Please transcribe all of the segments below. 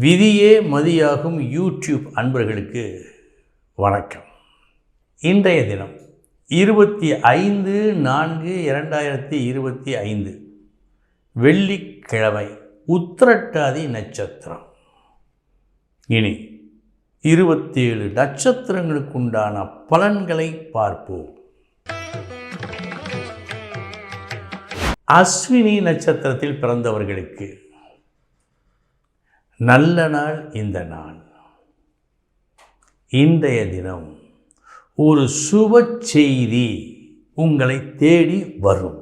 விதியே மதியாகும் யூடியூப் அன்பர்களுக்கு வணக்கம். இன்றைய தினம் 25/4/2025 வெள்ளிக்கிழமை, உத்திரட்டாதி நட்சத்திரம். இனி 27 நட்சத்திரங்களுக்குண்டான பலன்களை பார்ப்போம். அஸ்வினி நட்சத்திரத்தில் பிறந்தவர்களுக்கு நல்ல நாள். இந்த நாள், இன்றைய தினம் ஒரு சுப செய்தி உங்களை தேடி வரும்.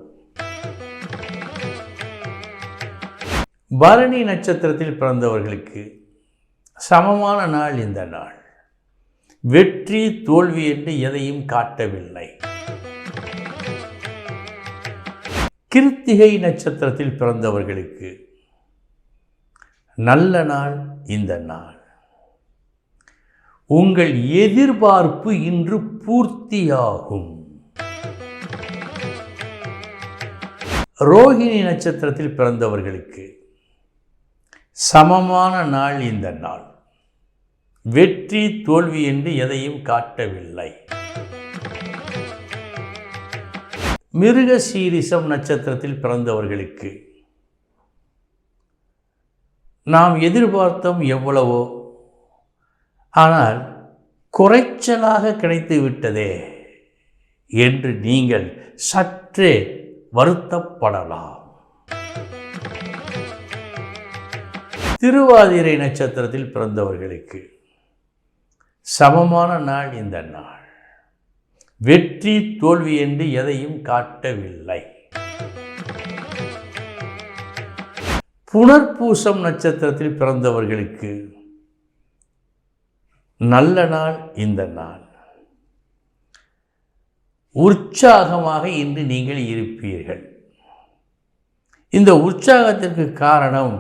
பரணி நட்சத்திரத்தில் பிறந்தவர்களுக்கு சமமான நாள். இந்த நாள் வெற்றி தோல்வி என்று எதையும் காட்டவில்லை. கிருத்திகை நட்சத்திரத்தில் பிறந்தவர்களுக்கு நல்ல நாள். இந்த நாள் உங்கள் எதிர்பார்ப்பு இன்று பூர்த்தியாகும். ரோகிணி நட்சத்திரத்தில் பிறந்தவர்களுக்கு சமமான நாள். இந்த நாள் வெற்றி தோல்வி என்று எதையும் காட்டவில்லை. மிருகசீரிஷம் நட்சத்திரத்தில் பிறந்தவர்களுக்கு நாம் எதிர்பார்த்தோம் எவ்வளவோ, ஆனால் குறைச்சலாக கிடைத்து விட்டதே என்று நீங்கள் சற்றே வருத்தப்படலாம். திருவாதிரை நட்சத்திரத்தில் பிறந்தவர்களுக்கு சமமான நாள். இந்த நாள் வெற்றி தோல்வி என்று எதையும் காட்டவில்லை. புனர்பூசம் நட்சத்திரத்தில் பிறந்தவர்களுக்கு நல்ல நாள். இந்த நாள் உற்சாகமாக இன்று நீங்கள் இருப்பீர்கள். இந்த உற்சாகத்திற்கு காரணம்,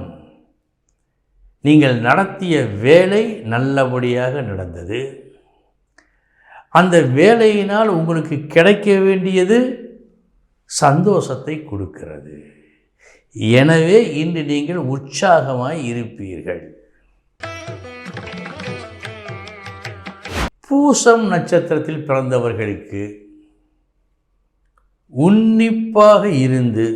நீங்கள் நடத்திய வேலை நல்லபடியாக நடந்தது. அந்த வேலையினால் உங்களுக்கு கிடைக்க வேண்டியது சந்தோஷத்தை கொடுக்கிறது. எனவே இன்று நீங்கள் உற்சாகமாய் இருப்பீர்கள். பூசம் நட்சத்திரத்தில் பிறந்தவர்களுக்கு உன்னிப்பாக இருந்து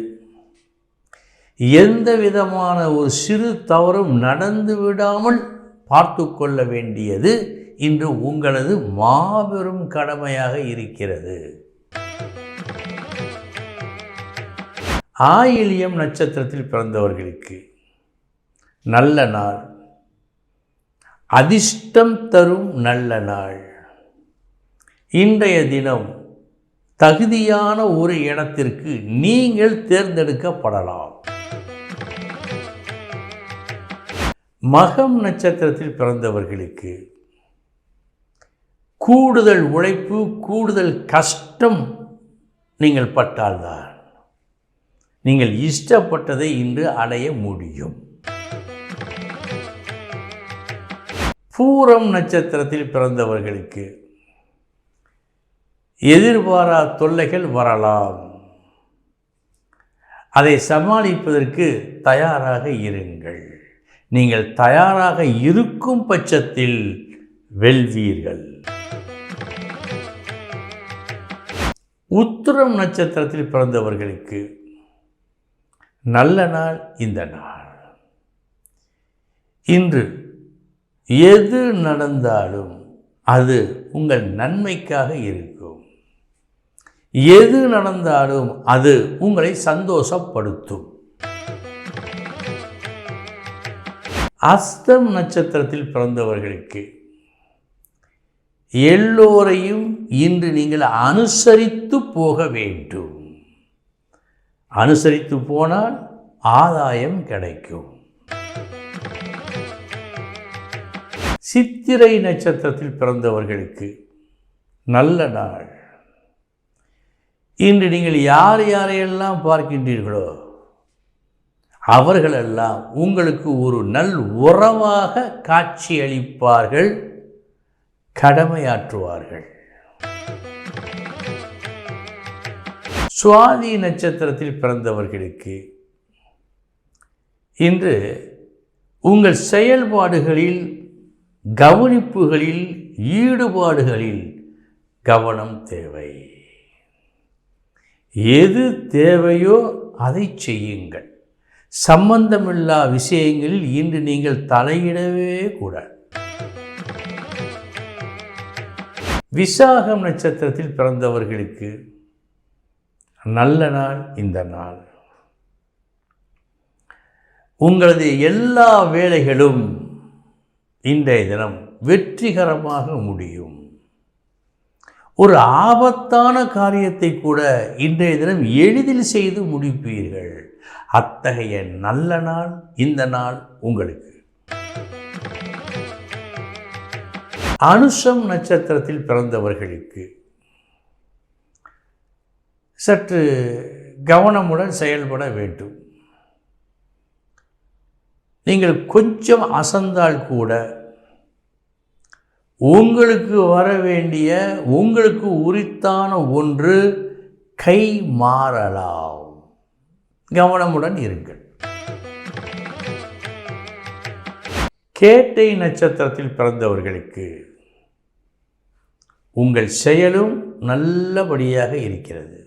எந்த விதமான ஒரு சிறு தவறும் நடந்து விடாமல் பார்த்து கொள்ள வேண்டியது இன்று உங்களது மாபெரும் கடமையாக இருக்கிறது. ஆயில்யம் நட்சத்திரத்தில் பிறந்தவர்களுக்கு நல்ல நாள், அதிர்ஷ்டம் தரும் நல்ல நாள். இன்றைய தினம் தகுதியான ஒரு இடத்திற்கு நீங்கள் தேர்ந்தெடுக்கப்படலாம். மகம் நட்சத்திரத்தில் பிறந்தவர்களுக்கு கூடுதல் உழைப்பு, கூடுதல் கஷ்டம் நீங்கள் பட்டால்தான் நீங்கள் இஷ்டப்பட்டதை இன்று அடைய முடியும். பூரம் நட்சத்திரத்தில் பிறந்தவர்களுக்கு எதிர்பாரா தொல்லைகள் வரலாம். அதை சமாளிப்பதற்கு தயாராக இருங்கள். நீங்கள் தயாராக இருக்கும் பட்சத்தில் வெல்வீர்கள். உத்திரம் நட்சத்திரத்தில் பிறந்தவர்களுக்கு நல்ல நாள். இந்த நாள் இன்று எது நடந்தாலும் அது உங்கள் நன்மைக்காக இருக்கும். எது நடந்தாலும் அது உங்களை சந்தோஷப்படுத்தும். அஸ்தம் நட்சத்திரத்தில் பிறந்தவர்களுக்கு எல்லோரையும் இன்று நீங்கள் அனுசரித்து போக வேண்டும். அனுசரித்து போனால் ஆதாயம் கிடைக்கும். சித்திரை நட்சத்திரத்தில் பிறந்தவர்களுக்கு நல்ல நாள். இன்று நீங்கள் யார் யாரையெல்லாம் பார்க்கின்றீர்களோ அவர்களெல்லாம் உங்களுக்கு ஒரு நல் உறவாக காட்சியளிப்பார்கள், கடமையாற்றுவார்கள். சுவாதி நட்சத்திரத்தில் பிறந்தவர்களுக்கு இன்று உங்கள் செயல்பாடுகளில், கவனிப்புகளில், ஈடுபாடுகளில் கவனம் தேவை. எது தேவையோ அதை செய்யுங்கள். சம்பந்தமில்லா விஷயங்களில் இன்று நீங்கள் தலையிடவே கூடாது. விசாகம் நட்சத்திரத்தில் பிறந்தவர்களுக்கு நல்ல நாள் இந்த நாள். உங்களது எல்லா வேலைகளும் இன்றைய தினம் வெற்றிகரமாக முடியும். ஒரு ஆபத்தான காரியத்தை கூட இன்றைய தினம் எளிதில் செய்து முடிப்பீர்கள். அத்தகைய நல்ல நாள் இந்த நாள் உங்களுக்கு. அனுஷம் நட்சத்திரத்தில் பிறந்தவர்களுக்கு சற்று கவனமுடன் செயல்பட வேண்டும். நீங்கள் கொஞ்சம் அசந்தால் கூட உங்களுக்கு வர வேண்டிய, உங்களுக்கு உரித்தான ஒன்று கை மாறலாம். கவனமுடன் இருங்கள். கேட்டை நட்சத்திரத்தில் பிறந்தவர்களுக்கு உங்கள் செயலும் நல்லபடியாக இருக்கிறது.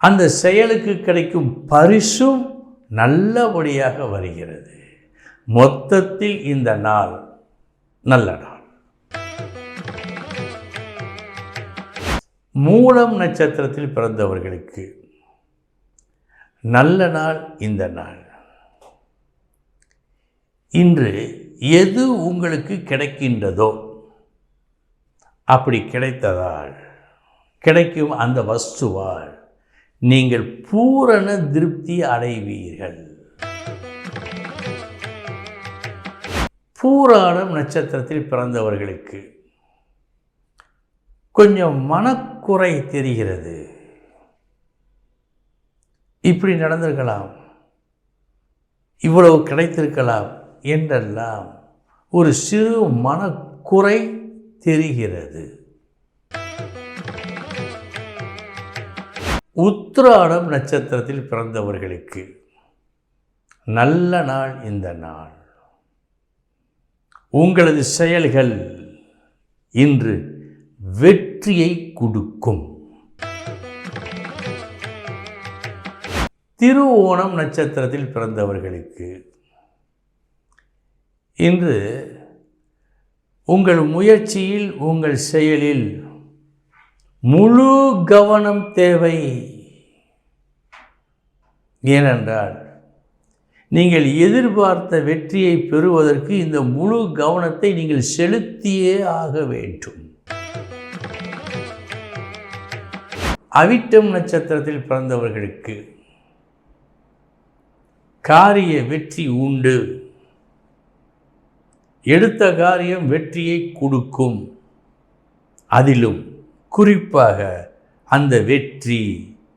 அந்த செயலுக்கு கிடைக்கும் பரிசும் நல்லபடியாக வருகிறது. மொத்தத்தில் இந்த நாள் நல்ல நாள். மூலம் நட்சத்திரத்தில் பிறந்தவர்களுக்கு நல்ல நாள் இந்த நாள். இன்று எது உங்களுக்கு கிடைக்கின்றதோ அப்படி கிடைத்ததால், கிடைக்கும் அந்த வஸ்துவால் நீங்கள் பூரண திருப்தி அடைவீர்கள். பூராடம் நட்சத்திரத்தில் பிறந்தவர்களுக்கு கொஞ்சம் மனக்குறை தெரிகிறது. இப்படி நடந்திருக்கலாம், இவ்வளவு கிடைத்திருக்கலாம் என்றெல்லாம் ஒரு சிறு மனக்குறை தெரிகிறது. உத்திராடம் நட்சத்திரத்தில் பிறந்தவர்களுக்கு நல்ல நாள் இந்த நாள். உங்களது செயல்கள் இன்று வெற்றியை கொடுக்கும். திருவோணம் நட்சத்திரத்தில் பிறந்தவர்களுக்கு இன்று உங்கள் முயற்சியில், உங்கள் செயலில் முழு கவனம் தேவை. ஏனென்றால் நீங்கள் எதிர்பார்த்த வெற்றியை பெறுவதற்கு இந்த முழு கவனத்தை நீங்கள் செலுத்தியே ஆக வேண்டும். அவிட்டம் நட்சத்திரத்தில் பிறந்தவர்களுக்கு காரிய வெற்றி உண்டு. எடுத்த காரியம் வெற்றியை கொடுக்கும். அதிலும் குறிப்பாக அந்த வெற்றி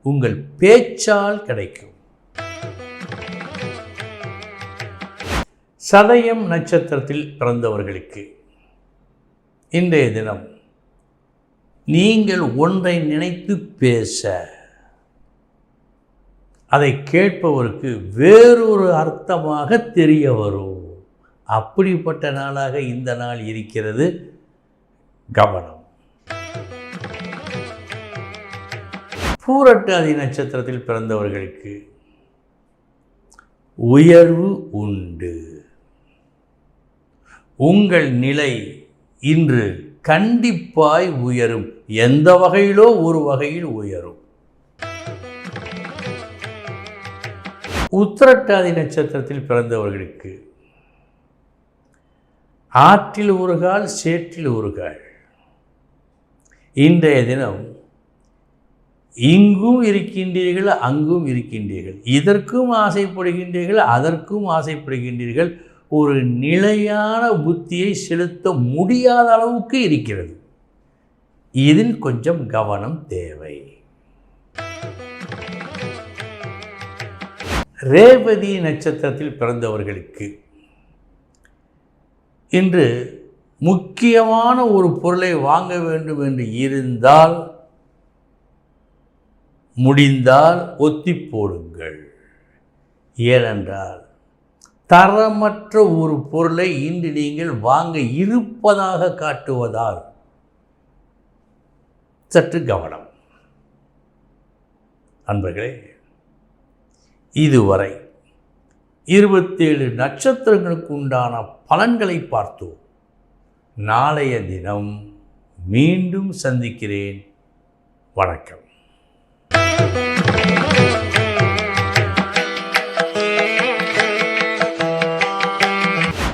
உங்கள் பேச்சால் கிடைக்கும். சதயம் நட்சத்திரத்தில் பிறந்தவர்களுக்கு இன்றைய தினம் நீங்கள் ஒன்றை நினைத்து பேச, அதை கேட்பவருக்கு வேறொரு அர்த்தமாக தெரிய வரும். அப்படிப்பட்ட நாளாக இந்த நாள் இருக்கிறது. கவனம். பூரட்டாதி நட்சத்திரத்தில் பிறந்தவர்களுக்கு உயர்வு உண்டு. உங்கள் நிலை இன்று கண்டிப்பாய் உயரும். எந்த வகையிலோ ஒரு வகையில் உயரும். உத்திரட்டாதி நட்சத்திரத்தில் பிறந்தவர்களுக்கு ஆற்றில் ஒரு கால், சேற்றில் ஒரு கால். இன்றைய தினம் இங்கும் இருக்கின்றீர்கள், அங்கும் இருக்கின்றீர்கள். இதற்கும் ஆசைப்படுகின்றீர்கள், அதற்கும் ஆசைப்படுகின்றீர்கள். ஒரு நிலையான புத்தியை செலுத்த முடியாத அளவுக்கு இருக்கிறது. இதில் கொஞ்சம் கவனம் தேவை. ரேவதி நட்சத்திரத்தில் பிறந்தவர்களுக்கு இன்று முக்கியமான ஒரு பொருளை வாங்க வேண்டும் என்று இருந்தால், முடிந்தால் ஒத்தி போடுங்கள். ஏனென்றால் தரமற்ற ஒரு பொருளை இன்று நீங்கள் வாங்க இருப்பதாக காட்டுவதால் சற்று கவனம். அன்பர்களே, இதுவரை 27 நட்சத்திரங்களுக்கு உண்டான பலன்களை பார்த்தோம். நாளைய தினம் மீண்டும் சந்திக்கிறேன். வணக்கம்.